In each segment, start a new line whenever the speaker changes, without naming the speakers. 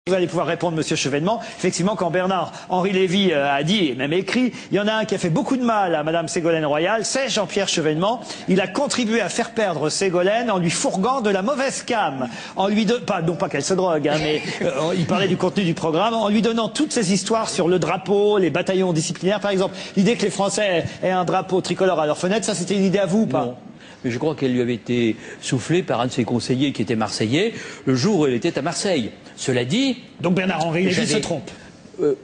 Vous allez pouvoir répondre, Monsieur Chevènement. Effectivement, quand Bernard-Henri Lévy a dit, et même écrit, il y en a un qui a fait beaucoup de mal à Madame Ségolène Royal, c'est Jean-Pierre Chevènement. Il a contribué à faire perdre Ségolène en lui fourguant de la mauvaise cam, en lui non pas qu'elle se drogue, hein, mais il parlait du contenu du programme, en lui donnant toutes ces histoires sur le drapeau, les bataillons disciplinaires, par exemple. L'idée que les Français aient un drapeau tricolore à leur fenêtre, ça c'était une idée à vous ou pas?
Non. Mais je crois qu'elle lui avait été soufflée par un de ses conseillers qui était marseillais le jour où elle était à Marseille. Cela dit...
Donc Bernard-Henri Lévy se trompe.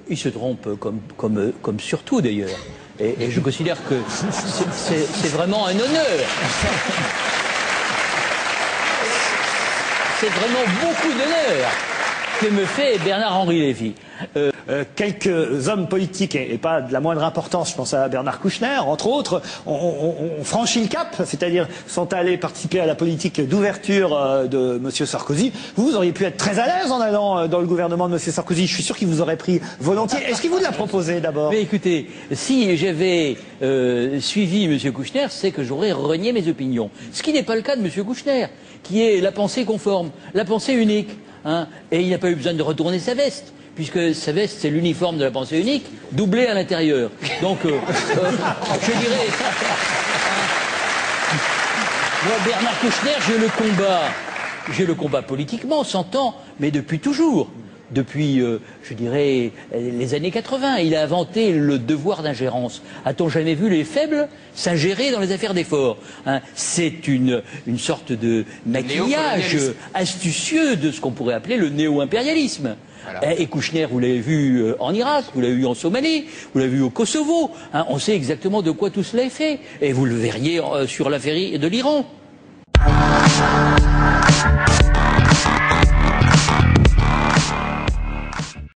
Il se trompe comme surtout d'ailleurs. Et je considère que c'est vraiment un honneur. C'est vraiment beaucoup d'honneur que me fait Bernard-Henri Lévy.
Quelques hommes politiques, et pas de la moindre importance, je pense à Bernard Kouchner, entre autres, ont franchi le cap, c'est-à-dire sont allés participer à la politique d'ouverture de M. Sarkozy. Vous auriez pu être très à l'aise en allant dans le gouvernement de M. Sarkozy. Je suis sûr qu'il vous aurait pris volontiers. Est-ce qu'il vous l'a proposé d'abord?
Mais écoutez, si j'avais suivi M. Kouchner, c'est que j'aurais renié mes opinions. Ce qui n'est pas le cas de M. Kouchner, qui est la pensée conforme, la pensée unique. Hein, et il n'a pas eu besoin de retourner sa veste, puisque sa veste, c'est l'uniforme de la pensée unique, doublé à l'intérieur. Donc, je dirais... Moi, Bernard Kouchner, j'ai le combat politiquement, on s'entend, mais depuis toujours. Depuis, je dirais, les années 80. Il a inventé le devoir d'ingérence. A-t-on jamais vu les faibles s'ingérer dans les affaires des forts, hein? C'est une sorte de maquillage astucieux de ce qu'on pourrait appeler le néo-impérialisme. Voilà. Et Kouchner, vous l'avez vu en Irak, vous l'avez vu en Somalie, vous l'avez vu au Kosovo. Hein, on sait exactement de quoi tout cela est fait. Et vous le verriez sur l'affaire de l'Iran.